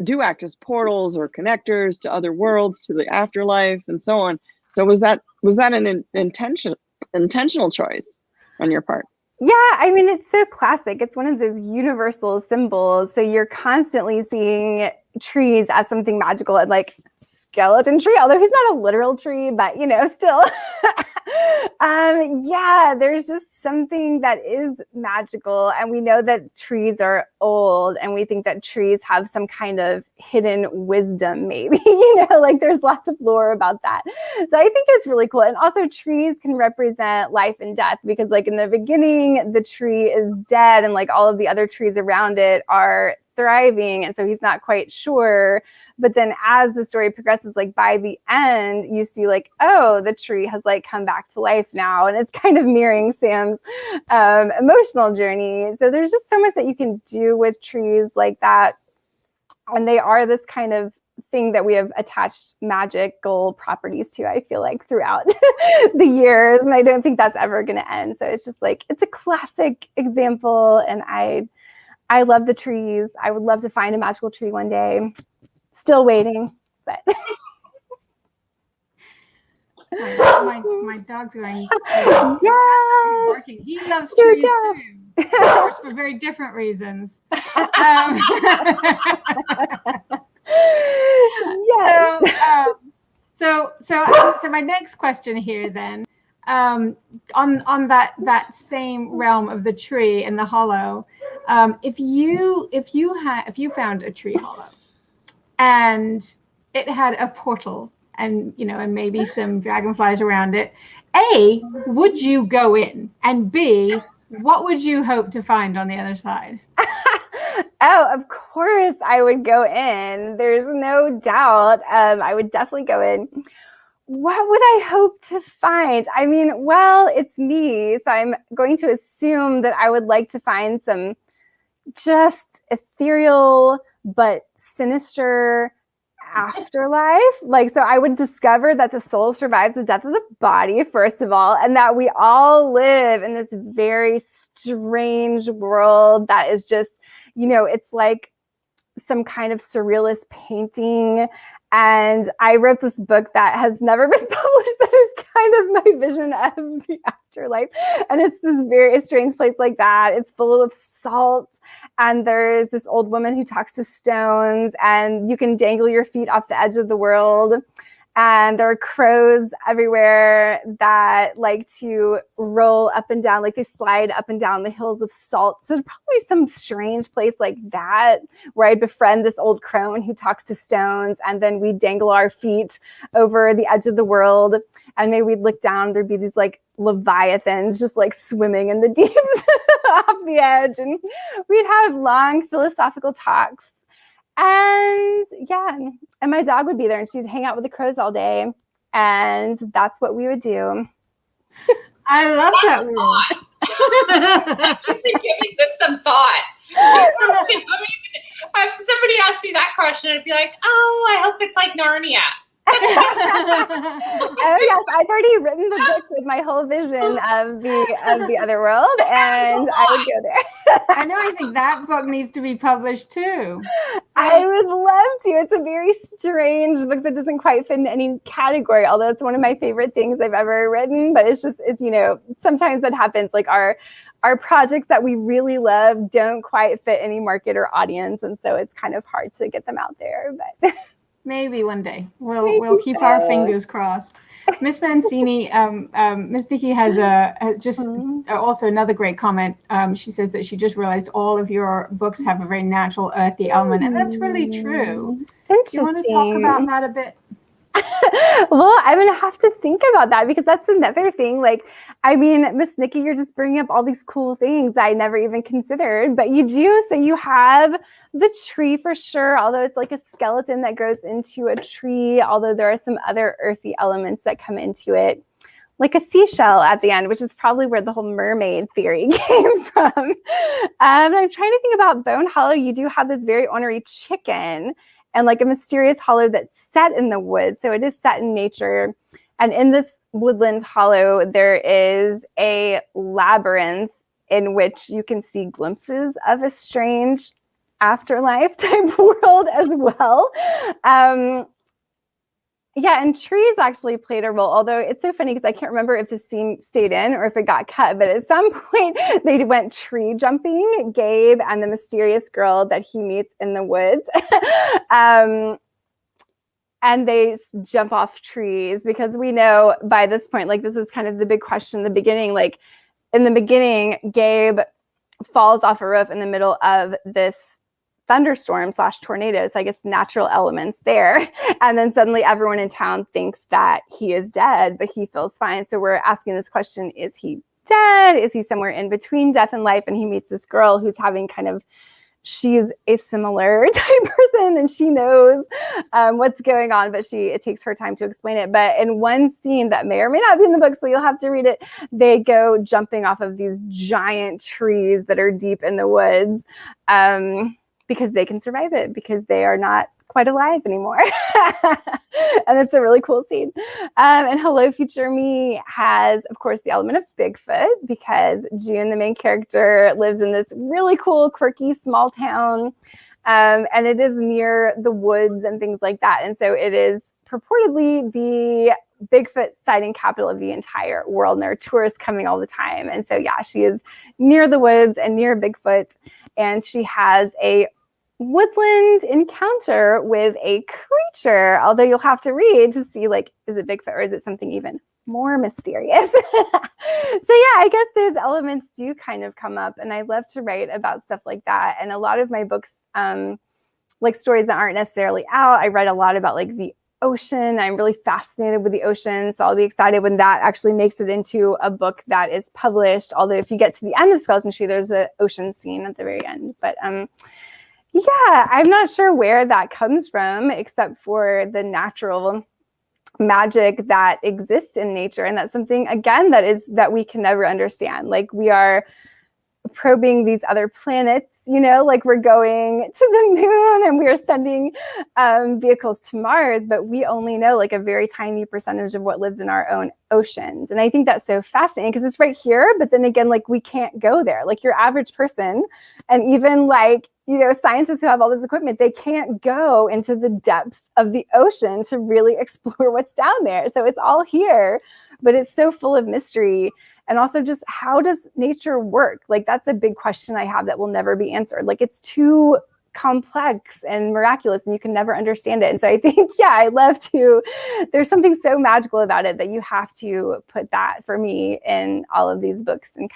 Speaker 4: do act as portals or connectors to other worlds, to the afterlife, and so on. So was that an intentional choice on your part?
Speaker 2: Yeah, I mean, it's so classic. It's one of those universal symbols. So you're constantly seeing trees as something magical, and like skeleton tree, although he's not a literal tree, but you know, still. Yeah, there's just something that is magical, and we know that trees are old, and we think that trees have some kind of hidden wisdom, maybe, you know, like there's lots of lore about that. So I think it's really cool. And also trees can represent life and death, because like in the beginning, the tree is dead and like all of the other trees around it are thriving, and so he's not quite sure. But then as the story progresses, like by the end, you see like, oh, the tree has like come back to life now, and it's kind of mirroring Sam's emotional journey. So there's just so much that you can do with trees like that, and they are this kind of thing that we have attached magical properties to, I feel like, throughout the years, and I don't think that's ever going to end. So it's just like, it's a classic example, and I love the trees. I would love to find a magical tree one day. Still waiting, but
Speaker 1: my dog's going.
Speaker 2: Yes,
Speaker 1: Barking. He loves trees too, of course, for very different reasons.
Speaker 2: Yes.
Speaker 1: So my next question here then, on that same realm of the tree and the hollow, if you found a tree hollow and it had a portal, and you know, and maybe some dragonflies around it, A, would you go in? And B, what would you hope to find on the other side?
Speaker 2: Oh, of course I would go in. There's no doubt. I would definitely go in. What would I hope to find? I mean, well, it's me, so I'm going to assume that I would like to find some just ethereal but sinister afterlife. Like, so I would discover that the soul survives the death of the body, first of all, and that we all live in this very strange world that is just, you know, it's like some kind of surrealist painting. And I wrote this book that has never been published that is kind of my vision of the afterlife. And it's this very strange place like that. It's full of salt. And there's this old woman who talks to stones, and you can dangle your feet off the edge of the world. And there are crows everywhere that like to roll up and down, like they slide up and down the hills of salt. So probably some strange place like that where I'd befriend this old crone who talks to stones, and then we'd dangle our feet over the edge of the world. And maybe we'd look down, there'd be these like leviathans just like swimming in the deeps off the edge. And we'd have long philosophical talks. And yeah, and my dog would be there, and she'd hang out with the crows all day, and that's what we would do.
Speaker 1: I love that word.
Speaker 3: I've been giving this some thought. If somebody asked me that question, I'd be like, oh, I hope it's like Narnia.
Speaker 2: Oh yes, I've already written the book with my whole vision of the other world, and I would go there.
Speaker 1: I know. I think that book needs to be published too.
Speaker 2: I would love to. It's a very strange book that doesn't quite fit in any category, although it's one of my favorite things I've ever written. But it's sometimes that happens. Like our projects that we really love don't quite fit any market or audience, and so it's kind of hard to get them out there. But
Speaker 1: maybe one day we'll keep our fingers crossed. Miss Mancini, Miss Nikki has also another great comment. She says that she just realized all of your books have a very natural earthy element, and that's really true. Do you want to talk about that a bit?
Speaker 2: Well, I'm going to have to think about that because that's another thing. Like, I mean, Miss Nikki, you're just bringing up all these cool things I never even considered, but you do. So you have the tree for sure, although it's like a skeleton that grows into a tree, although there are some other earthy elements that come into it, like a seashell at the end, which is probably where the whole mermaid theory came from. And I'm trying to think about Bone Hollow. You do have this very ornery chicken and like a mysterious hollow that's set in the woods. So it is set in nature. And in this woodland hollow, there is a labyrinth in which you can see glimpses of a strange afterlife type world as well. Yeah, and trees actually played a role, although it's so funny because I can't remember if the scene stayed in or if it got cut, but at some point they went tree jumping, Gabe and the mysterious girl that he meets in the woods. And they jump off trees because we know by this point, like this is kind of the big question in the beginning, like in the beginning, Gabe falls off a roof in the middle of this thunderstorm / tornado. So I guess natural elements there. And then suddenly everyone in town thinks that he is dead, but he feels fine. So we're asking this question, is he dead? Is he somewhere in between death and life? And he meets this girl who's having she's a similar type person and she knows what's going on, but it takes her time to explain it. But in one scene that may or may not be in the book, so you'll have to read it, they go jumping off of these giant trees that are deep in the woods. Because they can survive it because they are not quite alive anymore. And it's a really cool scene. And Hello Future Me has, of course, the element of Bigfoot because June, the main character, lives in this really cool, quirky, small town. And it is near the woods and things like that. And so it is purportedly the Bigfoot sighting capital of the entire world. And there are tourists coming all the time. And so, yeah, she is near the woods and near Bigfoot. And she has a woodland encounter with a creature, although you'll have to read to see, like, is it Bigfoot or is it something even more mysterious? So yeah, I guess those elements do kind of come up, and I love to write about stuff like that. And a lot of my books, like stories that aren't necessarily out, I write a lot about like the ocean. I'm really fascinated with the ocean, so I'll be excited when that actually makes it into a book that is published. Although if you get to the end of Skeleton Tree, there's an ocean scene at the very end. But yeah, I'm not sure where that comes from, except for the natural magic that exists in nature. And that's something, again, that we can never understand. Like, we are probing these other planets, like we're going to the moon and we are sending vehicles to Mars, but we only know like a very tiny percentage of what lives in our own oceans. And I think that's so fascinating because it's right here, but then again, like we can't go there. Like your average person, and even like, scientists who have all this equipment, they can't go into the depths of the ocean to really explore what's down there. So it's all here, but it's so full of mystery. And also just how does nature work? Like that's a big question I have that will never be answered. Like it's too complex and miraculous and you can never understand it. And so I think, there's something so magical about it that you have to put that for me in all of these books and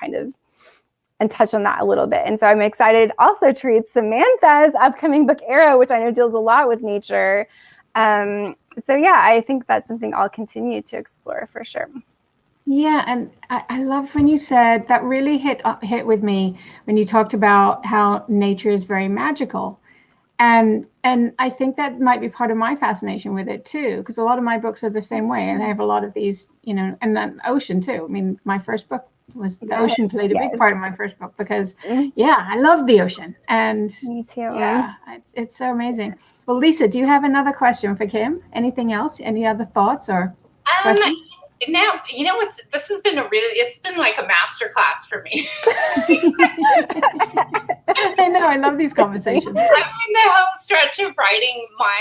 Speaker 2: touch on that a little bit. And so I'm excited also to read Samantha's upcoming book, Arrow, which I know deals a lot with nature. So yeah, I think that's something I'll continue to explore for sure.
Speaker 1: Yeah, and I loved when you said that really hit with me when you talked about how nature is very magical. And I think that might be part of my fascination with it too, because a lot of my books are the same way, and I have a lot of these, and then ocean too. I mean, my first book The ocean played a big
Speaker 2: yes.
Speaker 1: part of my first book because,
Speaker 2: Mm.
Speaker 1: yeah, I love the ocean. And
Speaker 2: Me too.
Speaker 1: yeah, it's so amazing. Well, Lisa, do you have another question for Kim? Anything else? Any other thoughts or questions?
Speaker 3: Now, you know what's, this has been it's been like a master class for me.
Speaker 1: I know, I love these conversations.
Speaker 3: I'm in the home stretch of writing my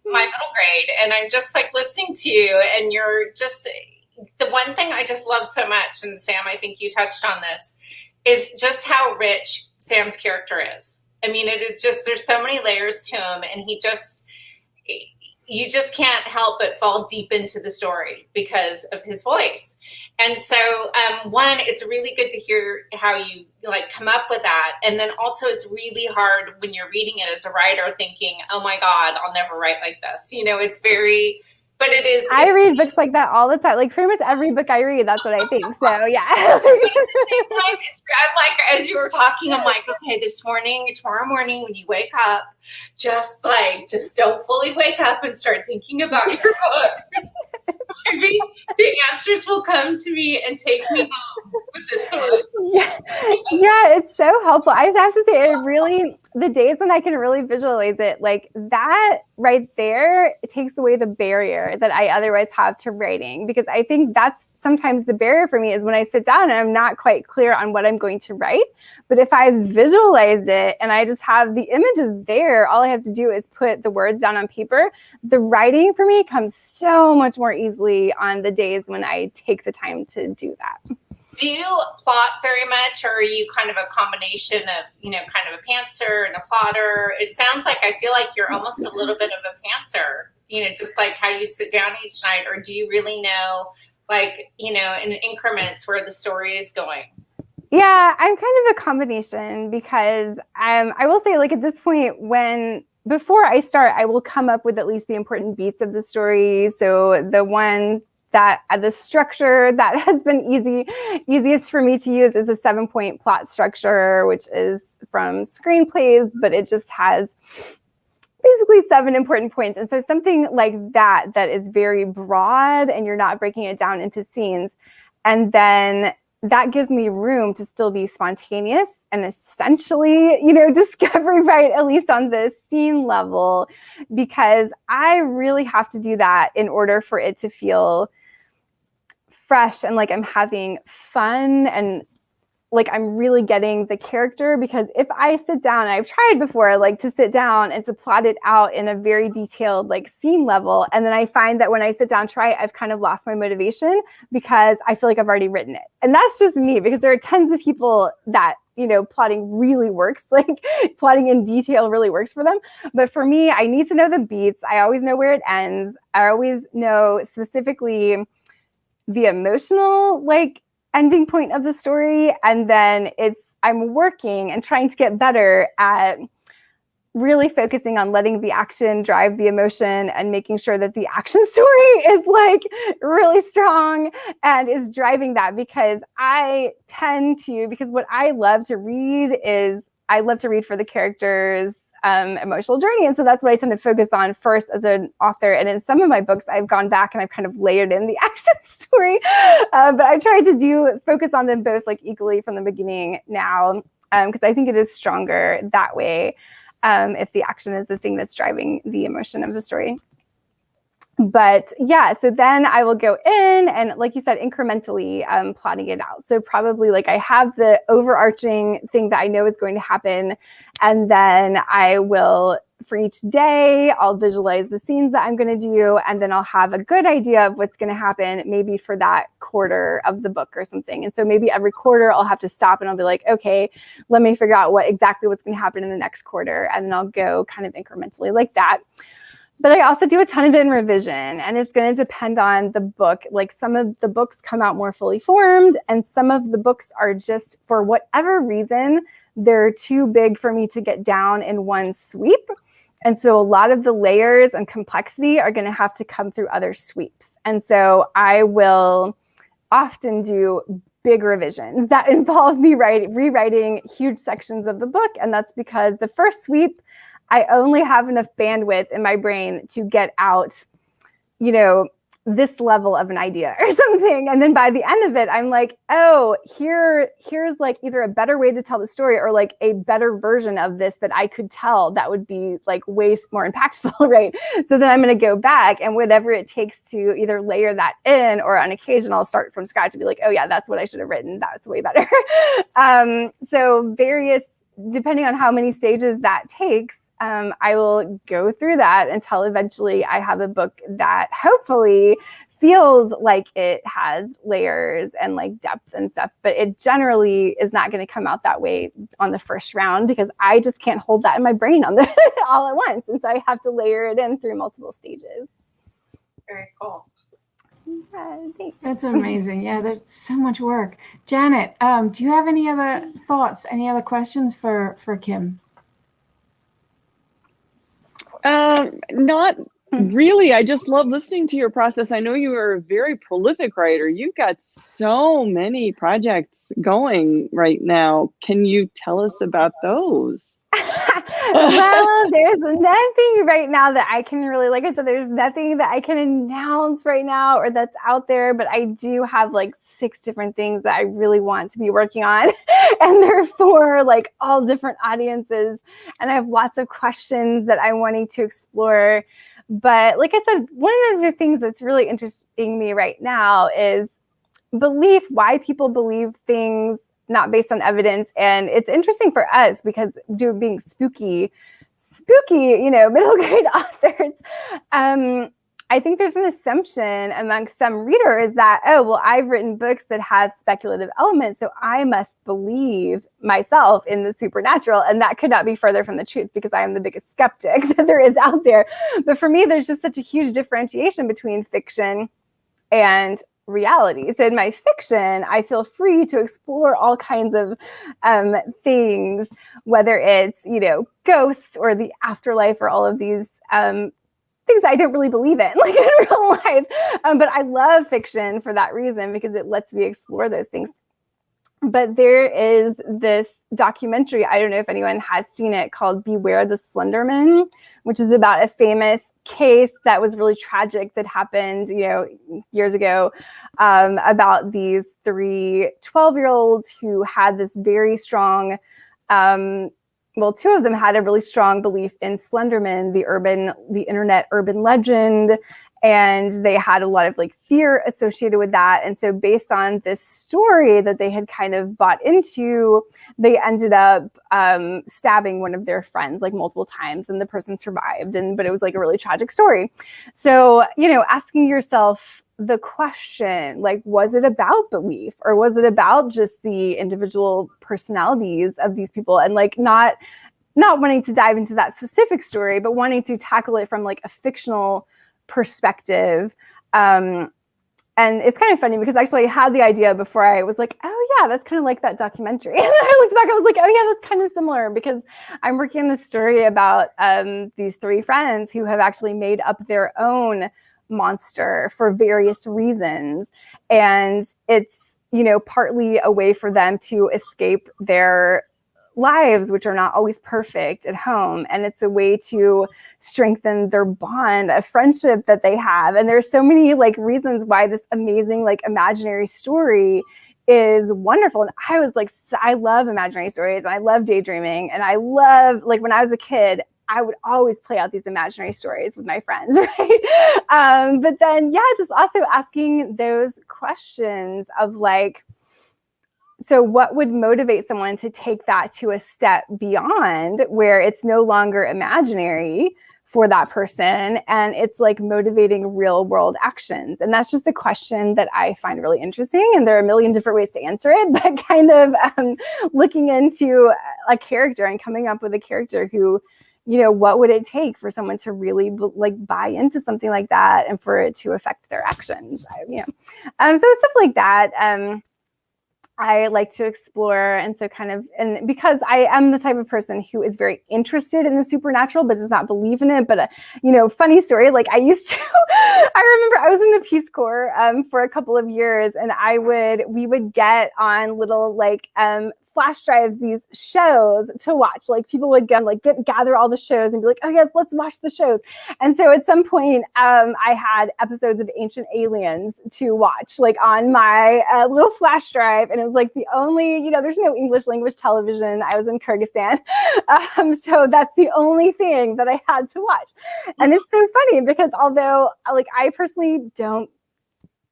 Speaker 3: middle grade, and I'm just like listening to you, and you're just, the one thing I just love so much, and Sam, I think you touched on this, is just how rich Sam's character is. I mean, it is just, there's so many layers to him, and you just can't help but fall deep into the story because of his voice. And so, one, it's really good to hear how you like come up with that. And then also it's really hard when you're reading it as a writer thinking, oh my God, I'll never write like this. You know, it's very, but it is.
Speaker 2: I read books like that all the time. Like pretty much every book I read, that's what I think. So yeah.
Speaker 3: I'm like, as you were talking, I'm like, okay, tomorrow morning when you wake up, just don't fully wake up and start thinking about your book. Maybe the answers will come to me and take me home with this one.
Speaker 2: Yeah, it's so helpful. I have to say, the days when I can really visualize it, like that right there, it takes away the barrier that I otherwise have to writing, because I think that's sometimes the barrier for me is when I sit down and I'm not quite clear on what I'm going to write. But if I visualized it and I just have the images there, all I have to do is put the words down on paper. The writing for me comes so much more easily on the days when I take the time to do that.
Speaker 3: Do you plot very much, or are you kind of a combination of, kind of a pantser and a plotter? It sounds like, I feel like you're almost a little bit of a pantser, just like how you sit down each night, or do you really know, in increments where the story is going?
Speaker 2: Yeah, I'm kind of a combination because I will say, like, at this point, before I start, I will come up with at least the important beats of the story. So the structure that has been easiest for me to use is a 7-point plot structure, which is from screenplays, but it just has basically 7 important points. And so something like that is very broad and you're not breaking it down into scenes. And then that gives me room to still be spontaneous and essentially, discovery right, at least on the scene level, because I really have to do that in order for it to feel fresh and like I'm having fun and like I'm really getting the character. Because if I sit down, I've tried before, like to sit down and to plot it out in a very detailed like scene level, and then I find that when I sit down and try it, I've kind of lost my motivation because I feel like I've already written it. And that's just me, because there are tons of people that plotting really works, like plotting in detail really works for them. But for me, I need to know the beats. I always know where it ends. I always know specifically the emotional like ending point of the story. And then I'm working and trying to get better at really focusing on letting the action drive the emotion and making sure that the action story is like really strong and is driving that, because because what I love to read is I love to read for the characters' emotional journey. And so that's what I tend to focus on first as an author. And in some of my books, I've gone back and I've kind of layered in the action story. But I tried to focus on them both like equally from the beginning now, because I think it is stronger that way if the action is the thing that's driving the emotion of the story. But yeah, so then I will go in and, like you said, incrementally plotting it out. So probably like I have the overarching thing that I know is going to happen. And then I will, for each day, I'll visualize the scenes that I'm going to do. And then I'll have a good idea of what's going to happen maybe for that quarter of the book or something. And so maybe every quarter I'll have to stop and I'll be like, okay, let me figure out what's going to happen in the next quarter. And then I'll go kind of incrementally like that. But I also do a ton of it in revision, and it's going to depend on the book. Like some of the books come out more fully formed, and some of the books are just, for whatever reason, they're too big for me to get down in one sweep. And so a lot of the layers and complexity are going to have to come through other sweeps. And so I will often do big revisions that involve me rewriting huge sections of the book. And that's because the first sweep, I only have enough bandwidth in my brain to get out, this level of an idea or something. And then by the end of it, I'm like, oh, here's like either a better way to tell the story or like a better version of this that I could tell that would be like way more impactful, right? So then I'm going to go back and whatever it takes to either layer that in, or on occasion I'll start from scratch and be like, oh yeah, that's what I should have written. That's way better. So various, depending on how many stages that takes, I will go through that until eventually I have a book that hopefully feels like it has layers and like depth and stuff, but it generally is not going to come out that way on the first round because I just can't hold that in my brain on the all at once. And so I have to layer it in through multiple stages.
Speaker 3: Very cool.
Speaker 2: Yeah, thanks.
Speaker 1: That's amazing. Yeah, there's so much work. Janet, do you have any other thoughts, any other questions for Kim?
Speaker 4: Not really. I just love listening to your process. I know you are a very prolific writer. You've got so many projects going right now. Can you tell us about those?
Speaker 2: Well, there's nothing right now that I can really, like I said, there's nothing that I can announce right now or that's out there, but I do have like 6 different things that I really want to be working on. And they're for like all different audiences. And I have lots of questions that I'm wanting to explore. But like I said, one of the things that's really interesting me right now is belief, why people believe things not based on evidence. And it's interesting for us because being spooky, middle grade authors, I think there's an assumption among some readers that, oh, well, I've written books that have speculative elements, so I must believe myself in the supernatural. And that could not be further from the truth because I am the biggest skeptic that there is out there. But for me, there's just such a huge differentiation between fiction and reality. So in my fiction, I feel free to explore all kinds of things, whether it's, ghosts or the afterlife or all of these things I don't really believe in, like in real life. But I love fiction for that reason because it lets me explore those things. But there is this documentary, I don't know if anyone has seen it, called Beware the Slender Man, which is about a famous case that was really tragic that happened, years ago, about these 3 12-year-olds who had this very strong, 2 of them had a really strong belief in Slenderman, the internet urban legend, and they had a lot of like fear associated with that. And so based on this story that they had kind of bought into, they ended up stabbing one of their friends like multiple times, and the person survived. But it was like a really tragic story. So, asking yourself the question, like, was it about belief or was it about just the individual personalities of these people, and like not wanting to dive into that specific story, but wanting to tackle it from like a fictional perspective. And it's kind of funny because actually I had the idea before I was like, oh yeah, that's kind of like that documentary. And then I looked back, I was like, oh yeah, that's kind of similar because I'm working on this story about these 3 friends who have actually made up their own monster for various reasons. And it's, partly a way for them to escape their lives, which are not always perfect at home. And it's a way to strengthen their bond, a friendship that they have. And there's so many like reasons why this amazing like imaginary story is wonderful. And I was like, I love imaginary stories and I love daydreaming. And I love, like when I was a kid, I would always play out these imaginary stories with my friends, right? But then, just also asking those questions of like, so what would motivate someone to take that to a step beyond where it's no longer imaginary for that person and it's like motivating real world actions? And that's just a question that I find really interesting. And there are a million different ways to answer it, but kind of looking into a character and coming up with a character who, what would it take for someone to really like buy into something like that and for it to affect their actions? So stuff like that. I like to explore. And so and because I am the type of person who is very interested in the supernatural, but does not believe in it. But, funny story, like I used to, I remember I was in the Peace Corps for a couple of years and we would get on little like flash drives these shows to watch. Like people would go and like gather all the shows and be like, oh yes, let's watch the shows. And so at some point, I had episodes of Ancient Aliens to watch, like on my little flash drive. And it was like the only, you know, there's no English language television. I was in Kyrgyzstan. So that's the only thing that I had to watch. And it's so funny because although like I personally don't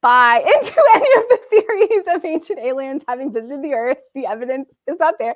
Speaker 2: buy into any of the theories of ancient aliens having visited the earth, the evidence is not there,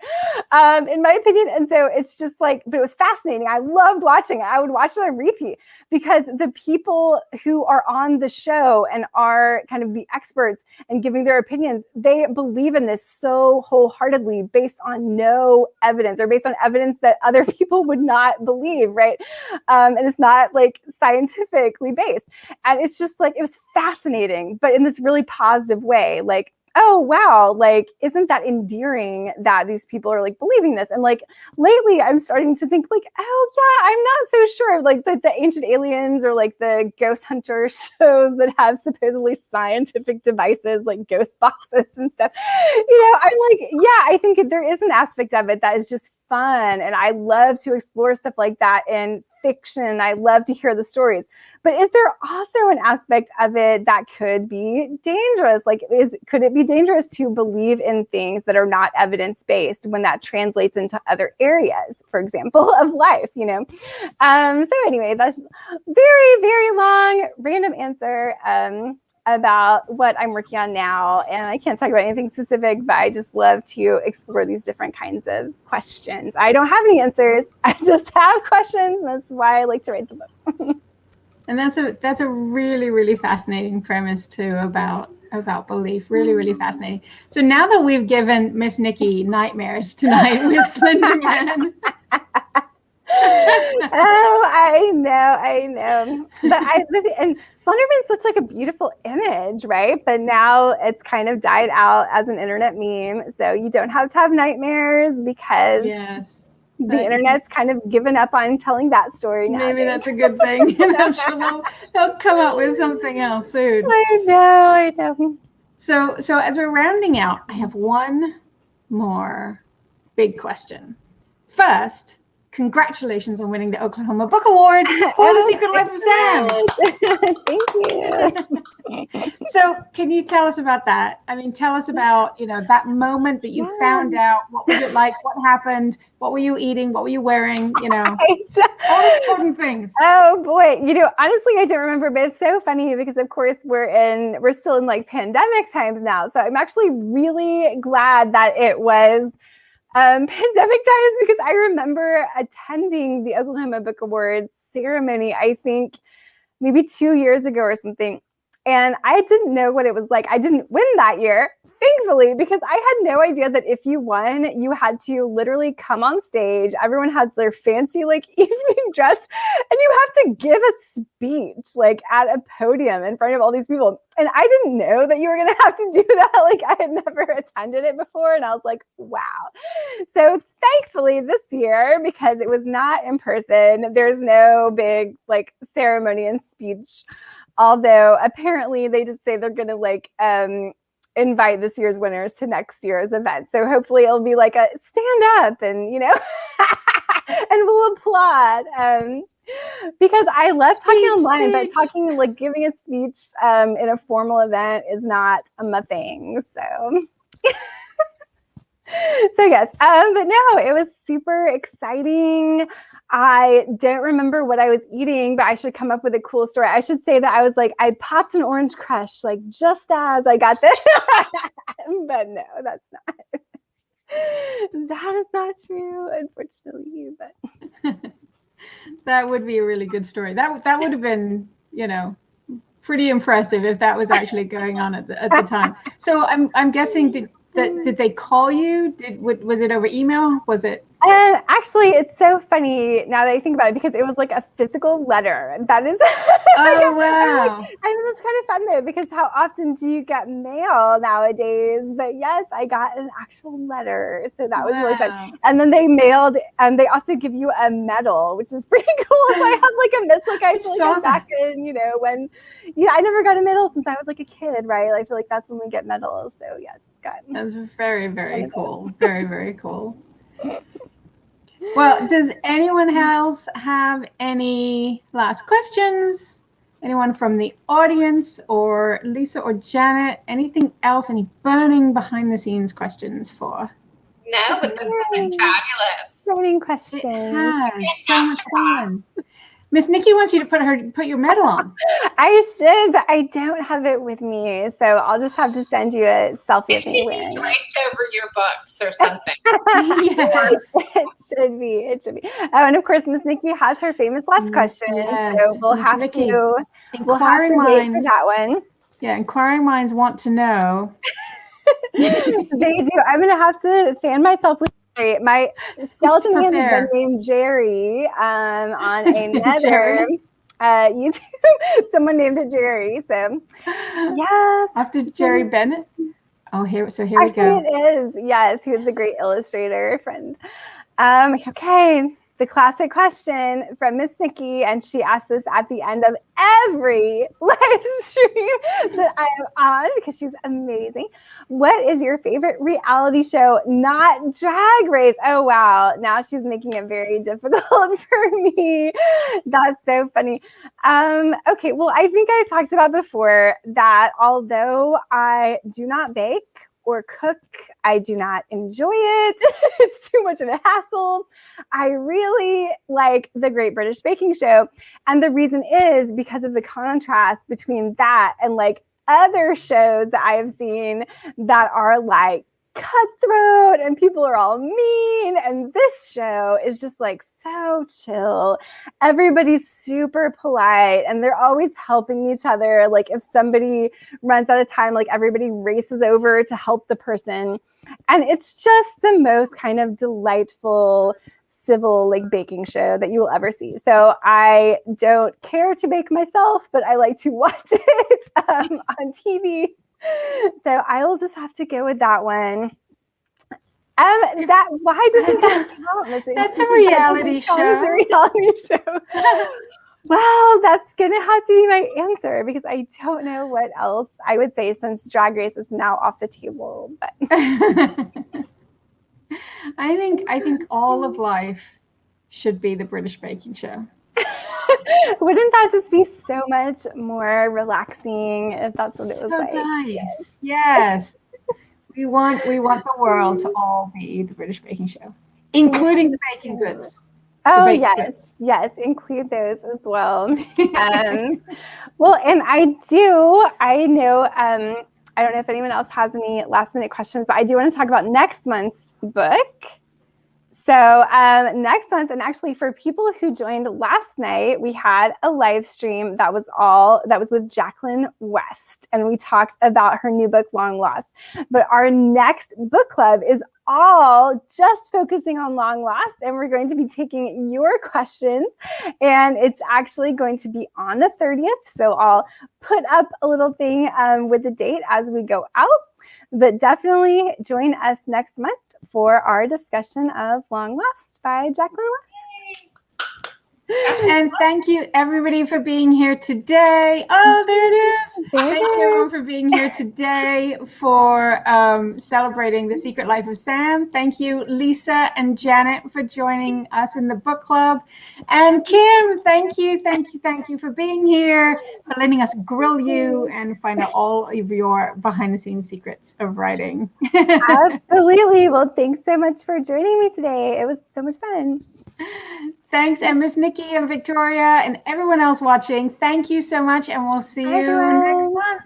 Speaker 2: in my opinion. And so it's just like, but it was fascinating. I loved watching it. I would watch it on repeat because the people who are on the show and are kind of the experts and giving their opinions, they believe in this so wholeheartedly based on no evidence or based on evidence that other people would not believe, right? And it's not like scientifically based. And it's just like, it was fascinating, but in this really positive way. Like, oh, wow, like, isn't that endearing that these people are like believing this? And like lately I'm starting to think like, oh yeah, I'm not so sure. Like the Ancient Aliens or like the ghost hunter shows that have supposedly scientific devices like ghost boxes and stuff. You know, I'm like, yeah, I think there is an aspect of it that is just fun. And I love to explore stuff like that in fiction. I love to hear the stories. But is there also an aspect of it that could be dangerous? Like, could it be dangerous to believe in things that are not evidence-based when that translates into other areas, for example, of life, you know? So anyway, that's very, very long, random answer about what I'm working on now. And I can't talk about anything specific, but I just love to explore these different kinds of questions. I don't have any answers. I just have questions. And that's why I like to write the book.
Speaker 1: And that's a really, really fascinating premise too about belief. Really, really fascinating. So now that we've given Miss Nikki nightmares tonight with Slenderman.
Speaker 2: Oh, I know. But and Slenderman's such like a beautiful image, right? But now it's kind of died out as an internet meme. So you don't have to have nightmares because the internet's kind of given up on telling that story now.
Speaker 1: Maybe that's a good thing. And I'm sure they'll come up with something else soon.
Speaker 2: I know.
Speaker 1: So as we're rounding out, I have one more big question. First, congratulations on winning the Oklahoma Book Award for The Secret Life of Sam.
Speaker 2: Thank you.
Speaker 1: So can you tell us about that? I mean, tell us about, that moment that you found out. What was it like? What happened? What were you eating? What were you wearing? All the important things.
Speaker 2: Oh boy. Honestly, I don't remember, but it's so funny because of course we're still in like pandemic times now. So I'm actually really glad that it was pandemic times because I remember attending the Oklahoma Book Awards ceremony, I think maybe 2 years ago or something. And I didn't know what it was like. I didn't win that year, thankfully, because I had no idea that if you won, you had to literally come on stage. Everyone has their fancy like evening dress and you have to give a speech like at a podium in front of all these people. And I didn't know that you were going to have to do that. Like I had never attended it before. And I was like, wow. So thankfully this year, because it was not in person, there's no big like ceremony and speech. Although apparently they did say they're going to like invite this year's winners to next year's event. So hopefully it'll be like a stand up and, and we'll applaud. Because I love talking online, but talking like giving a speech in a formal event is not my thing. So yes, but no, it was super exciting. I don't remember what I was eating, but I should come up with a cool story. I should say that I was like, I popped an Orange Crush, like just as I got this. But no, that's not. That is not true, unfortunately. But
Speaker 1: that would be a really good story. That would have been, pretty impressive if that was actually going on at the time. So I'm guessing did they call you? Was it over email? Was it
Speaker 2: And actually, it's so funny now that I think about it because it was like a physical letter. That is.
Speaker 1: Oh, wow.
Speaker 2: I think that's kind of fun though, because how often do you get mail nowadays? But yes, I got an actual letter. So that was really fun. And then they mailed, and they also give you a medal, which is pretty cool. So I have like a medal. Like I feel like I'm back in, when, I never got a medal since I was like a kid, right? I feel like that's when we get medals. So yes, got.
Speaker 1: That's very, very cool. Very, very cool. Well, does anyone else have any last questions? Anyone from the audience, or Lisa or Janet? Anything else? Any burning behind the scenes questions for?
Speaker 3: No, but this has been fabulous.
Speaker 2: Burning questions.
Speaker 1: It has. So much fun. Miss Nikki wants you to put your medal on.
Speaker 2: I should, but I don't have it with me, so I'll just have to send you a selfie
Speaker 3: It
Speaker 2: of me
Speaker 3: should
Speaker 2: wearing
Speaker 3: be
Speaker 2: it.
Speaker 3: draped over your books or something.
Speaker 1: Yes.
Speaker 2: It should be. Oh, and of course, Miss Nikki has her famous last question,
Speaker 1: Yes.
Speaker 2: so we'll
Speaker 1: Miss
Speaker 2: have
Speaker 1: Nikki,
Speaker 2: to wait for that one.
Speaker 1: Yeah, inquiring minds want to know.
Speaker 2: They do. I'm gonna have to fan myself with. My skeleton hand has been named Jerry on another YouTube. Someone named it Jerry. So yes.
Speaker 1: After Jerry Bennett? Oh, here we go.
Speaker 2: It is. Yes, he was a great illustrator friend. Okay. The classic question from Miss Nikki, and she asks this at the end of every live stream that I am on because she's amazing. What is your favorite reality show, not Drag Race? Oh, wow. Now she's making it very difficult for me. That's so funny. Okay, well, I think I talked about before that although I do not bake or cook, I do not enjoy it. It's too much of a hassle. I really like the Great British Baking Show. And the reason is because of the contrast between that and like other shows that I have seen that are like cutthroat and people are all mean. And this show is just like so chill. Everybody's super polite and they're always helping each other. Like if somebody runs out of time, like everybody races over to help the person. And it's just the most kind of delightful, civil like baking show that you will ever see. So I don't care to bake myself, but I like to watch it on TV. So I will just have to go with that one. Why doesn't that count?
Speaker 1: That's a reality show.
Speaker 2: It's a reality show. Well, that's gonna have to be my answer because I don't know what else I would say since Drag Race is now off the table. But
Speaker 1: I think all of life should be the British Baking Show.
Speaker 2: Wouldn't that just be so much more relaxing if that's what it was like?
Speaker 1: Nice. Yes. We want the world to all be the British Baking Show, including the baking goods.
Speaker 2: Oh yes, include those as well. Well, and I know, I don't know if anyone else has any last minute questions, but I do want to talk about next month's book. So next month, and actually for people who joined last night, we had a live stream that was with Jacqueline West, and we talked about her new book, Long Lost. But our next book club is all just focusing on Long Lost, and we're going to be taking your questions, and it's actually going to be on the 30th. So I'll put up a little thing with the date as we go out, but definitely join us next month for our discussion of Long Lost by Jacqueline West.
Speaker 1: And thank you everybody for being here today. Oh, there it is. Thank you everyone for being here today for celebrating The Secret Life of Sam. Thank you Lisa and Janet for joining us in the book club. And Kim, thank you for being here, for letting us grill you and find out all of your behind the scenes secrets of writing.
Speaker 2: Absolutely. Well, thanks so much for joining me today. It was so much fun.
Speaker 1: Thanks, and Miss Nikki and Victoria and everyone else watching. Thank you so much, and we'll see you next month.